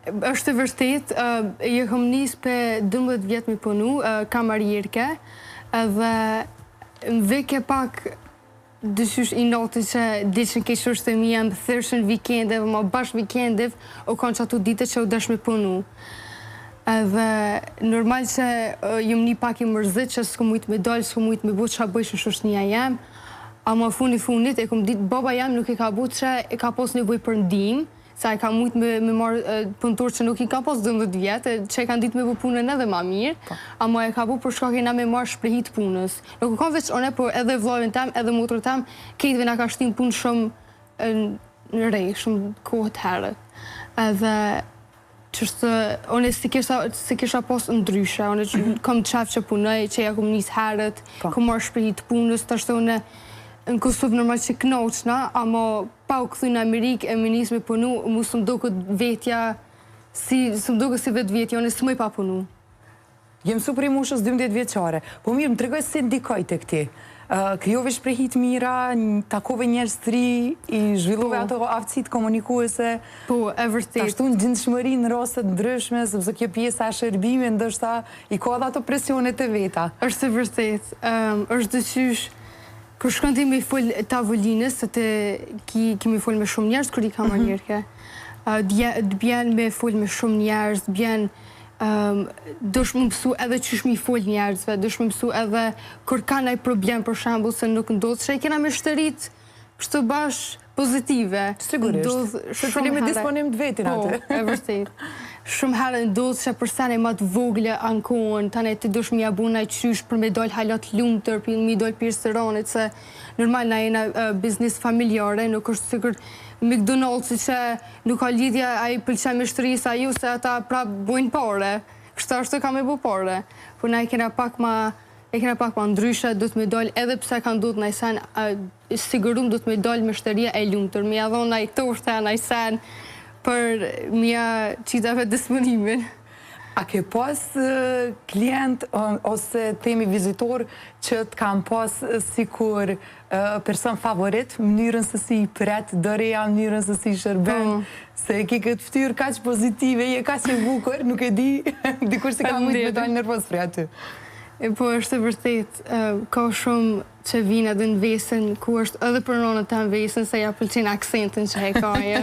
është e vërtet, je kam nis për 12 vjet me punu, kamarierke, dhe më veke pak dyshysh i noti që diqën ke qështë e mija më thërshën vikendev, ma bash vikendev, o kanë që ato dite që u dash me punu. Dhe normal që jëm një pak i mërzit që s'ko mujt me dalë, s'ko mujt me bu që a bëjsh në shoshnia jem, ama funit e kom ditë, baba jem nuk e ka bu që e ka pos nevoj për ndim, sa e ka mujt me marrë punëtor që nuk i ka pos 12 vjetë, që e kanë ditë me bu punën edhe ma mirë, ama e ka bu për shka kena me marrë shprehit punës. Nuk e kam veç one, por edhe vllavin tem, edhe motor tem, kejtëve nga ka shtim punë shumë në rej, shumë kohët herët. Edhe qështë, one si kisha pos ndryshe, one kam qef që punoj, që ja kom njës herët, kom marrë shprehit punës, të ashtë one në Kosovë normal që knoqna, ama pa u këthy në Amerikë e më njës me punu, mu së më do këtë vetja, së më do këtë si vetë vetja, unë së më i pa punu. Jem super i moshës 12 vjeqare, po mirë, më tregoj se ndikoj të këti. Kryove shprehit mira, takove njerëz të ri, i zhvillove ato aftësit komunikuese. Po, e vërtet. Ta shtu në gjindshmëri në rastet ndryshme, sepse kjo pjesa e shërbime, ndështë i ka dhe ato presionet e veta. Është e vërtet. Është dëqysh, kër shkon ti me i fol tavolinës, se ki me fol me shumë njerëz, kër i kamarierke. Bjen me fol me shumë njerëz, bjen dosh më mësu edhe qysh mi fol njerëzve, dosh më mësu edhe kër ka naj problem për shambull se nuk ndodhë, që i kena me shtërit kështu bash pozitive. Sigurisht, shumë me disponim të vetin atë. Po, e vërtet. Shumë herë ndodhë që përsen e matë vogle ankon, tane të dosh mi abu naj qysh për me dollë halat lumëtër, për mi dollë pirësëronit, se normal na jena biznis familjare, nuk është sigur McDonald's që nuk ka lidhja a i pëlqen me shtërisa ju se ata prap bujnë pare. Kështu ashtu ka me bu pare. Po na e kena pak ma ndryshe, du të me dollë edhe pse ka ndodhë na i sen, sigurum du të me dollë me shtëria e lumëtër. Mi adhon na i torta, na i sen, për mja qitave disponimin. A ke pas klient ose temi vizitor që të kam pas sikur person favorit, mënyrën se si i pret, dëreja, mënyrën se si i shërben, se ke këtë ftyrë kaq pozitive, je kaq e bukur, nuk e di, dikur se ka mujtë me dalë nervoz për aty. Po, është e vërtet, ka shumë që vinë edhe në vesën, ku është edhe për nonët të në vesën, se ja pëlqen aksentin që e ka e.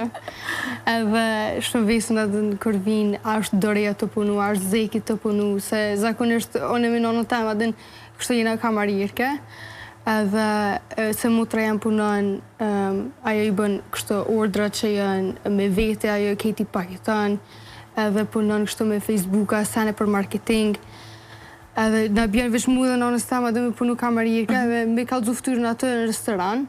Edhe shumë vesën edhe në kër vinë, ashtë doreja të punu, ashtë zeki të punu, se zakonisht, one me nonët të edhe në kështë jena kamarirke, edhe se mutra janë punon, ajo i bën kështë ordra që janë me vete, ajo keti paketon, edhe punon kështë me Facebooka, sene për marketing, edhe na bjen veç mu dhe nonës tam edhe me punu kamarirke, edhe me kalzu ftyrën ato në restoran,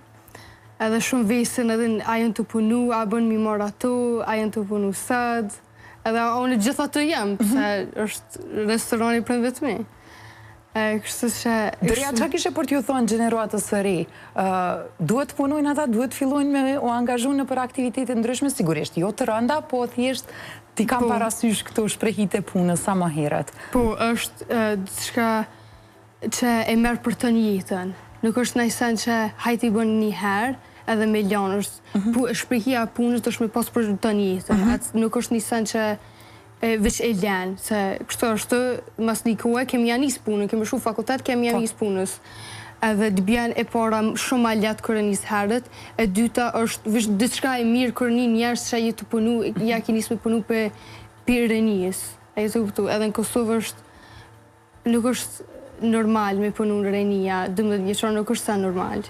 edhe shumë vesën edhe a janë të punu, a bën mi marë ato, a janë të punu sëd, edhe unë gjitha të jem, se është restorani për në vetëmi. Kështu që... Dërja, qa kishe për t'ju thonë gjeneruatës së ri? Duhet të punojnë ata, duhet të fillojnë me u angazhu në për aktivitetet ndryshme, sigurisht, jo të rënda, po thjesht ti kam parasysh këto shprehite punës sa ma heret. Po, është diçka që e merë për të një jetën. Nuk është najsen që hajti bën një herë edhe me lanë, është shprehia punës të është me pas për të një jetën. Nuk është najsen që veç e lenë, se kështu është mas një kohë, kemi janis punën, kemi shu fakultet, kemi janis punës. Edhe të bjen e para shumë ma letë kërë njës herët, e dyta është vështë diçka e mirë kërë një njerës që jetë të punu, ja ki njës me punu për Pirenijës. E jetë të kuptu, edhe në Kosovë është, nuk është normal me punu në Renia, 12 vjeqar nuk është sa normal.